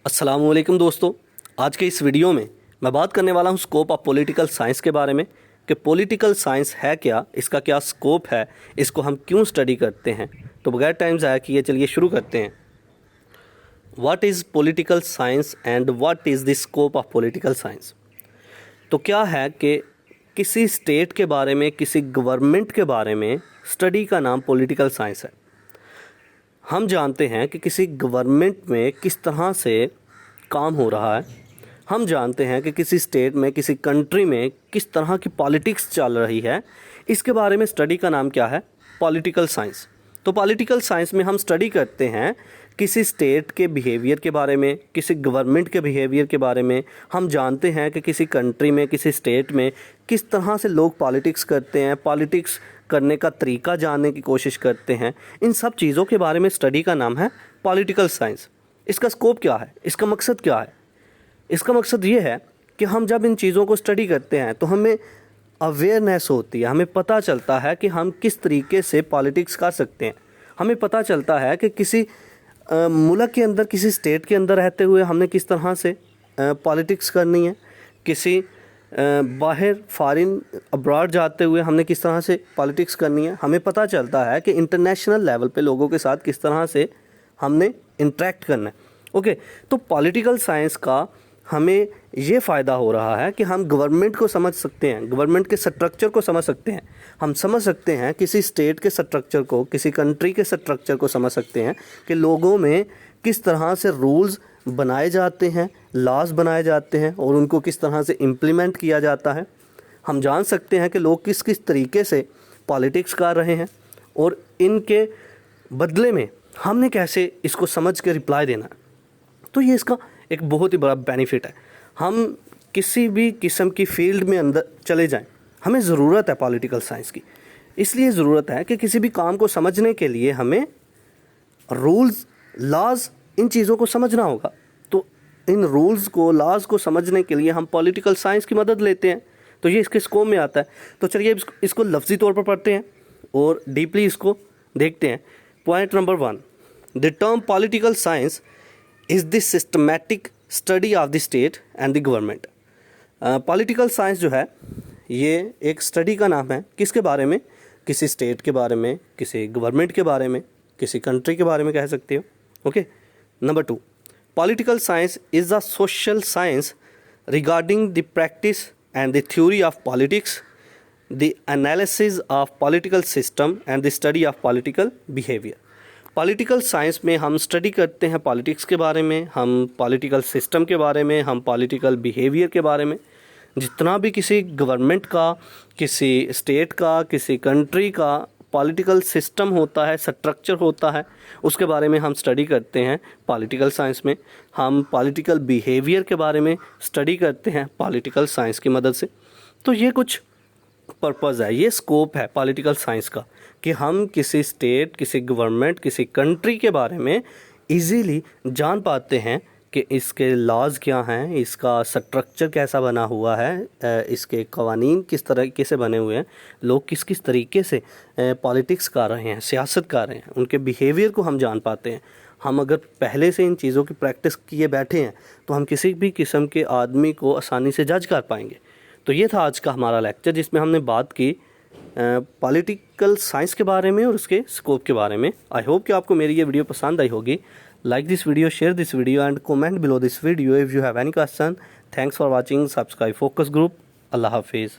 अस्सलामुअलैकुम दोस्तों, आज के इस वीडियो में मैं बात करने वाला हूं स्कोप ऑफ पॉलिटिकल साइंस के बारे में कि पॉलिटिकल साइंस है क्या, इसका क्या स्कोप है, इसको हम क्यों स्टडी करते हैं। तो बगैर टाइम ज़ाया किए चलिए शुरू करते हैं। What is political science and what is the scope of political science. तो क्या है कि किसी स्टेट के बारे में, किसी गवर्नमेंट के बारे में स्टडी का नाम पॉलिटिकल साइंस है। हम जानते हैं कि किसी गवर्नमेंट में किस तरह से काम हो रहा है, हम जानते हैं कि किसी स्टेट में, किसी कंट्री में किस तरह की पॉलिटिक्स चल रही है। इसके बारे में स्टडी का नाम क्या है? Political science. तो पॉलिटिकल साइंस में हम स्टडी करते हैं किसी स्टेट के बिहेवियर के बारे में, किसी गवर्नमेंट के बिहेवियर के बारे में। हम जानते हैं कि किसी कंट्री में, किसी स्टेट में किस तरह से लोग पॉलिटिक्स करते हैं, पॉलिटिक्स करने का तरीका जानने की कोशिश करते हैं। इन सब चीज़ों के बारे में स्टडी का नाम है पॉलिटिकल साइंस। इसका स्कोप क्या है? इसका मकसद क्या है? इसका मकसद ये है कि हम जब इन चीज़ों को स्टडी करते हैं तो हमें अवेयरनेस होती है, हमें पता चलता है कि हम किस तरीके से पॉलिटिक्स कर सकते हैं। हमें पता चलता है कि किसी मुल्क के अंदर, किसी स्टेट के अंदर रहते हुए हमने किस तरह से पॉलिटिक्स करनी है, किसी बाहर फॉरेन अब्रॉड जाते हुए हमने किस तरह से पॉलिटिक्स करनी है। हमें पता चलता है कि इंटरनेशनल लेवल पे लोगों के साथ किस तरह से हमने इंटरेक्ट करना है। ओके, तो पॉलिटिकल साइंस का हमें ये फ़ायदा हो रहा है कि हम गवर्नमेंट को समझ सकते हैं, गवर्नमेंट के स्ट्रक्चर को समझ सकते हैं। हम समझ सकते हैं किसी स्टेट के स्ट्रक्चर को, किसी कंट्री के स्ट्रक्चर को समझ सकते हैं कि लोगों में किस तरह से रूल्स बनाए जाते हैं, लॉज बनाए जाते हैं और उनको किस तरह से इम्प्लीमेंट किया जाता है। हम जान सकते हैं कि लोग किस किस तरीके से पॉलिटिक्स कर रहे हैं और इनके बदले में हमने कैसे इसको समझ के रिप्लाई देना है। तो ये इसका एक बहुत ही बड़ा बेनिफिट है। हम किसी भी किस्म की फील्ड में अंदर चले जाएं, हमें ज़रूरत है पॉलिटिकल साइंस की। इसलिए ज़रूरत है कि किसी भी काम को समझने के लिए हमें रूल्स, लॉज, इन चीज़ों को समझना होगा। तो इन रूल्स को, लॉज को समझने के लिए हम पॉलिटिकल साइंस की मदद लेते हैं। तो ये इसके स्कोप में आता है। तो चलिए इसको लफ्ज़ी तौर पर पढ़ते हैं और डीपली इसको देखते हैं। Point number 1, the term political science is the systematic study of the state and the government. Political science जो है ये एक स्टडी का नाम है। किसके बारे में? किसी स्टेट के बारे में, किसी गवर्नमेंट के बारे में, किसी कंट्री के बारे में कह सकते हो। Okay, number 2, political science is a social science regarding the practice and the theory of politics, the analysis of political system and the study of political behaviour. Political science में हम स्टडी करते हैं पॉलिटिक्स के बारे में, हम political system के बारे में, हम पॉलिटिकल बिहेवियर के बारे में। जितना भी किसी गवर्नमेंट का, किसी स्टेट का, किसी कंट्री का पॉलिटिकल सिस्टम होता है, स्ट्रक्चर होता है, उसके बारे में हम स्टडी करते हैं पॉलिटिकल साइंस में। हम पॉलिटिकल बिहेवियर के बारे में स्टडी करते हैं पॉलिटिकल साइंस की मदद से। तो ये कुछ पर्पज़ है, ये स्कोप है पॉलिटिकल साइंस का कि हम किसी स्टेट, किसी गवर्नमेंट, किसी कंट्री के बारे में इजीली जान पाते हैं कि इसके लॉज क्या हैं, इसका स्ट्रक्चर कैसा बना हुआ है, इसके कवानीन किस तरीके से बने हुए हैं, लोग किस किस तरीके से पॉलिटिक्स कर रहे हैं, सियासत कर रहे हैं, उनके बिहेवियर को हम जान पाते हैं। हम अगर पहले से इन चीज़ों की प्रैक्टिस किए बैठे हैं तो हम किसी भी किस्म के आदमी को आसानी से जज कर पाएंगे। तो ये था आज का हमारा लेक्चर, जिसमें हमने बात की पॉलिटिकल साइंस के बारे में और उसके स्कोप के बारे में। आई होप कि आपको मेरी ये वीडियो पसंद आई होगी। Like this video, share this video and comment below this video if you have any question. Thanks for watching. Subscribe focus group. अल्लाह हाफिज़।